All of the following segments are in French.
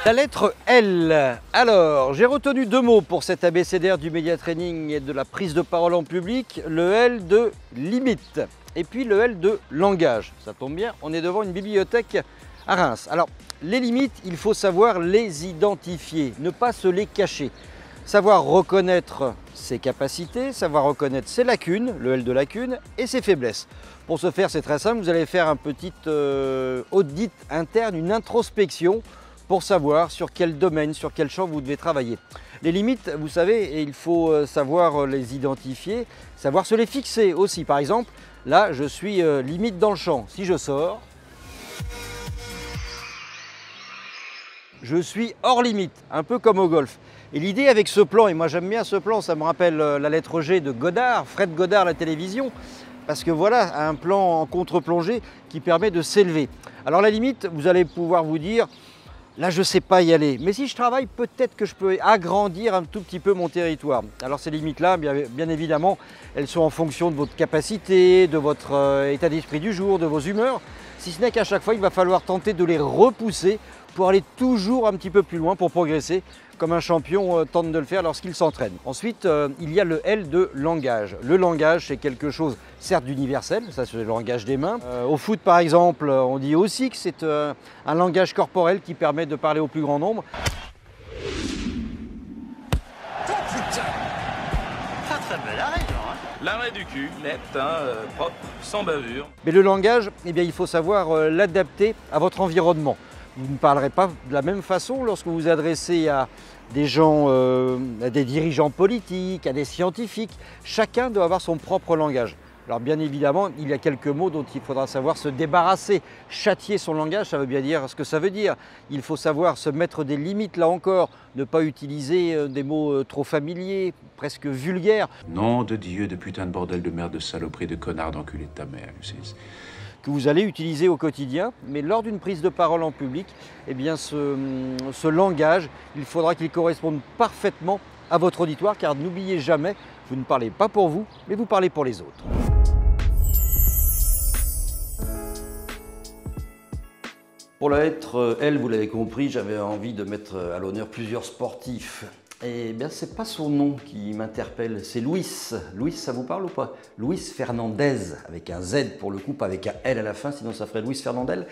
La lettre L. Alors, j'ai retenu deux mots pour cet abécédaire du média training et de la prise de parole en public. Le L de limite et puis le L de langage. Ça tombe bien, on est devant une bibliothèque à Reims. Alors, les limites, il faut savoir les identifier, ne pas se les cacher. Savoir reconnaître ses capacités, savoir reconnaître ses lacunes, le L de lacune, et ses faiblesses. Pour ce faire, c'est très simple, vous allez faire un petit audit interne, une introspection pour savoir sur quel domaine, sur quel champ vous devez travailler. Les limites, vous savez, il faut savoir les identifier, savoir se les fixer aussi. Par exemple, là, je suis limite dans le champ. Si je sors, je suis hors limite, un peu comme au golf. Et l'idée avec ce plan, et moi j'aime bien ce plan, ça me rappelle la lettre G de Godard, Fred Godard, la télévision, parce que voilà un plan en contre-plongée qui permet de s'élever. Alors la limite, vous allez pouvoir vous dire, là je ne sais pas y aller, mais si je travaille, peut-être que je peux agrandir un tout petit peu mon territoire. Alors ces limites-là, bien évidemment, elles sont en fonction de votre capacité, de votre état d'esprit du jour, de vos humeurs, si ce n'est qu'à chaque fois, il va falloir tenter de les repousser pour aller toujours un petit peu plus loin, pour progresser, comme un champion tente de le faire lorsqu'il s'entraîne. Ensuite, il y a le L de langage. Le langage, c'est quelque chose, certes, d'universel, ça c'est le langage des mains. Au foot, par exemple, on dit aussi que c'est un langage corporel qui permet de parler au plus grand nombre. Très bel arrêt, hein. L'arrêt du cul, net, propre, sans bavure. Mais le langage, eh bien, il faut savoir l'adapter à votre environnement. Vous ne parlerez pas de la même façon lorsque vous vous adressez à des gens, à des dirigeants politiques, à des scientifiques. Chacun doit avoir son propre langage. Alors bien évidemment, il y a quelques mots dont il faudra savoir se débarrasser. Châtier son langage, ça veut bien dire ce que ça veut dire. Il faut savoir se mettre des limites là encore, ne pas utiliser des mots trop familiers, presque vulgaires. Nom de Dieu, de putain de bordel, de merde, de saloperie, de connard, d'enculé de ta mère. Que vous allez utiliser au quotidien, mais lors d'une prise de parole en public, eh bien ce langage, il faudra qu'il corresponde parfaitement à votre auditoire, car n'oubliez jamais, vous ne parlez pas pour vous, mais vous parlez pour les autres. Pour la lettre L, vous l'avez compris, j'avais envie de mettre à l'honneur plusieurs sportifs. Eh bien, ce n'est pas son nom qui m'interpelle, c'est Luis. Luis, ça vous parle ou pas? Luis Fernandez, avec un Z pour le coup, pas avec un L à la fin, sinon ça ferait Luis Fernandel.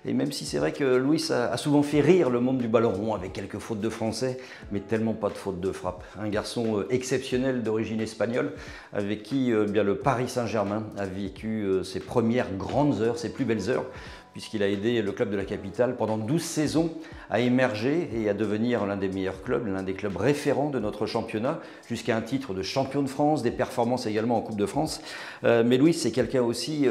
Et même si c'est vrai que Luis a souvent fait rire le monde du ballon rond avec quelques fautes de français, mais tellement pas de fautes de frappe. Un garçon exceptionnel d'origine espagnole, avec qui bien, le Paris Saint-Germain a vécu ses premières grandes heures, ses plus belles heures, puisqu'il a aidé le club de la capitale pendant 12 saisons à émerger et à devenir l'un des meilleurs clubs, l'un des clubs référents de notre championnat, jusqu'à un titre de champion de France, des performances également en Coupe de France. Mais Luis, c'est quelqu'un aussi,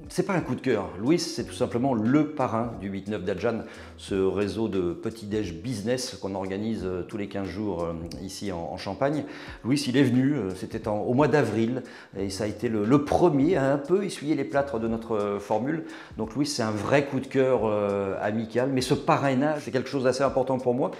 c'est pas un coup de cœur. Luis, c'est tout simplement le parrain du 8-9 d'Adjan, ce réseau de petit-déj business qu'on organise tous les 15 jours ici en Champagne. Luis, il est venu, c'était au mois d'avril, et ça a été le premier à un peu essuyer les plâtres de notre formule. Donc Luis, c'est un vrai coup de cœur amical, mais ce parrainage, c'est quelque chose d'assez important pour moi.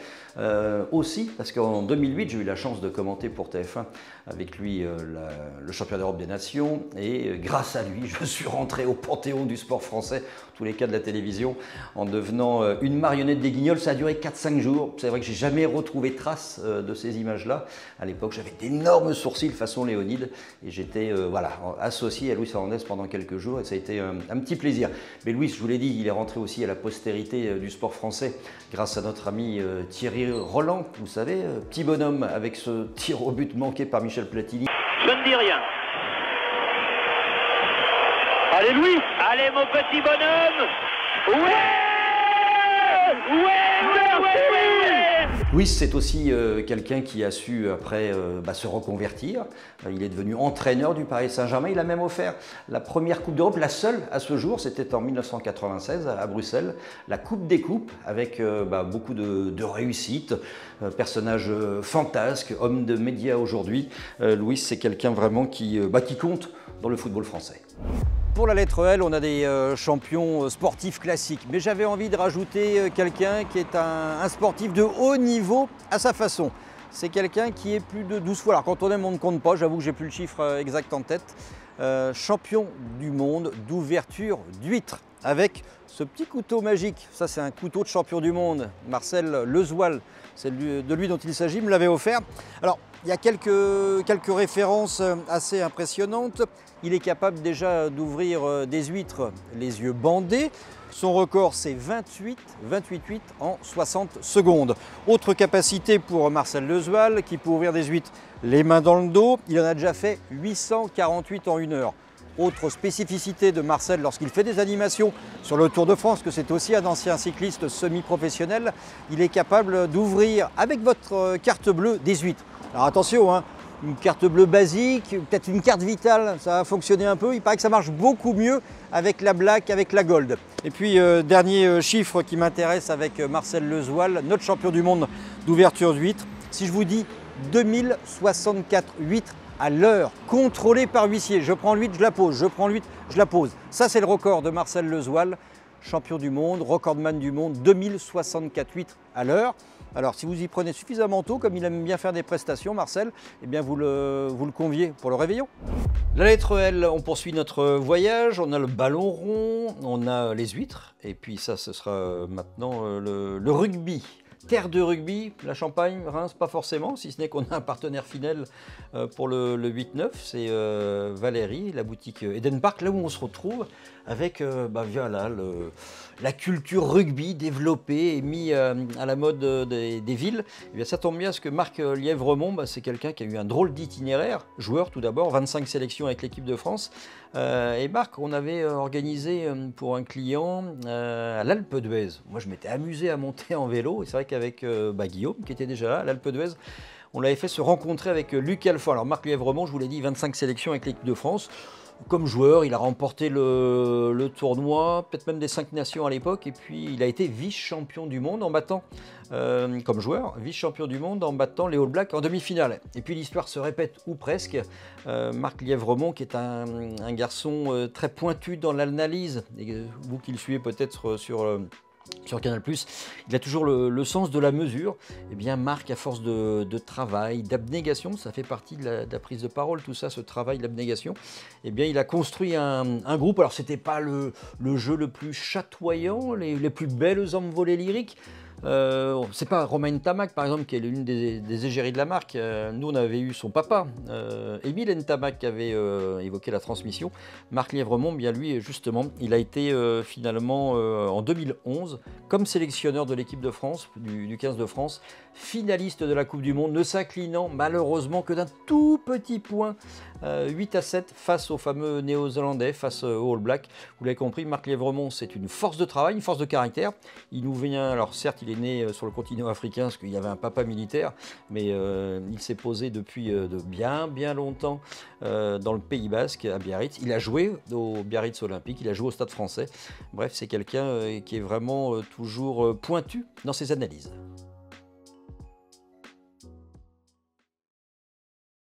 Aussi, parce qu'en 2008, j'ai eu la chance de commenter pour TF1 avec lui le championnat d'Europe des Nations, et grâce à lui, je suis rentré au panthéon du sport français, tous les cas de la télévision, en devenant une marionnette des Guignols. Ça a duré 4-5 jours. C'est vrai que j'ai jamais retrouvé trace de ces images-là. À l'époque, j'avais d'énormes sourcils façon Léonide, et j'étais voilà, associé à Luis Fernandez pendant quelques jours, et ça a été un petit plaisir. Mais Luis, je vous l'ai dit, il est rentré aussi à la postérité du sport français grâce à notre ami Thierry Roland, vous savez, petit bonhomme avec ce tir au but manqué par Michel Platini. Je ne dis rien. Allez Louis, allez mon petit bonhomme. Ouais. Luis, c'est aussi quelqu'un qui a su après se reconvertir. Il est devenu entraîneur du Paris Saint-Germain. Il a même offert la première Coupe d'Europe, la seule à ce jour, c'était en 1996 à Bruxelles, la Coupe des Coupes, avec beaucoup de réussite. Personnage fantasque, homme de médias aujourd'hui. Luis, c'est quelqu'un vraiment qui compte dans le football français. Pour la lettre L, on a des champions sportifs classiques, mais j'avais envie de rajouter quelqu'un qui est un sportif de haut niveau à sa façon. C'est quelqu'un qui est plus de 12 fois. Alors quand on aime, on ne compte pas, j'avoue que j'ai plus le chiffre exact en tête. champion du monde d'ouverture d'huîtres avec ce petit couteau magique. Ça, c'est un couteau de champion du monde. Marcel Lezoil, c'est de lui dont il s'agit, me l'avait offert. Alors, il y a quelques références assez impressionnantes. Il est capable déjà d'ouvrir des huîtres les yeux bandés. Son record, c'est 28 huîtres en 60 secondes. Autre capacité pour Marcel Lezoil, qui peut ouvrir des huîtres les mains dans le dos. Il en a déjà fait 848 en 1 heure. Autre spécificité de Marcel lorsqu'il fait des animations sur le Tour de France, que c'est aussi un ancien cycliste semi-professionnel, il est capable d'ouvrir avec votre carte bleue des huîtres. Alors attention, hein, une carte bleue basique, peut-être une carte vitale, ça va fonctionner un peu. Il paraît que ça marche beaucoup mieux avec la black, avec la gold. Et puis, dernier chiffre qui m'intéresse avec Marcel Lezoil, notre champion du monde d'ouverture d'huîtres. Si je vous dis 2064 huîtres à l'heure, contrôlée par huissier. Je prends l'huître, je la pose, je prends l'huître, je la pose. Ça, c'est le record de Marcel Lezoil, champion du monde, recordman du monde, 2064 huîtres à l'heure. Alors, si vous y prenez suffisamment tôt, comme il aime bien faire des prestations, Marcel, eh bien vous le conviez pour le réveillon. La lettre L, on poursuit notre voyage. On a le ballon rond, on a les huîtres, et puis ça, ce sera maintenant le rugby. Terre de rugby, la Champagne, Reims, pas forcément, si ce n'est qu'on a un partenaire fidèle pour le 8-9, c'est Valérie, la boutique Eden Park, là où on se retrouve avec voilà, la culture rugby développée et mise à la mode des villes. Et bien, ça tombe bien parce que Marc Lièvremont, c'est quelqu'un qui a eu un drôle d'itinéraire, joueur tout d'abord, 25 sélections avec l'équipe de France. Et Marc, on avait organisé pour un client à l'Alpe d'Huez. Moi, je m'étais amusé à monter en vélo, et c'est vrai qu'avec Guillaume, qui était déjà là, à l'Alpe d'Huez, on l'avait fait se rencontrer avec Luc Alphand. Alors Marc Lièvremont, je vous l'ai dit, 25 sélections avec l'équipe de France. Comme joueur, il a remporté le tournoi, peut-être même des 5 nations à l'époque, et puis il a été vice-champion du monde en battant, comme joueur, vice-champion du monde en battant les All Blacks en demi-finale. Et puis l'histoire se répète, ou presque. Marc Lièvremont, qui est un garçon très pointu dans l'analyse, et vous qui le suivez peut-être sur Canal+, il a toujours le sens de la mesure. Eh bien, Marc, à force de travail, d'abnégation, ça fait partie de la prise de parole, tout ça, ce travail d'abnégation, eh bien, il a construit un groupe. Alors, c'était pas le jeu le plus chatoyant, les plus belles envolées lyriques. C'est pas Romain Ntamak par exemple qui est l'une des égéries de la marque. Nous on avait eu son papa, Émile Ntamak, qui avait évoqué la transmission. Marc Lièvremont, bien lui justement, il a été finalement en 2011 comme sélectionneur de l'équipe de France, du 15 de France, finaliste de la Coupe du Monde, ne s'inclinant malheureusement que d'un tout petit point, 8-7 face aux fameux Néo-Zélandais, face aux All Blacks. Vous l'avez compris, Marc Lièvremont, c'est une force de travail, une force de caractère. Il nous vient, alors certes, il est né sur le continent africain parce qu'il y avait un papa militaire, mais il s'est posé depuis de bien longtemps dans le Pays Basque, à Biarritz. Il a joué au Biarritz Olympique, il a joué au Stade Français. Bref, c'est quelqu'un qui est vraiment toujours pointu dans ses analyses.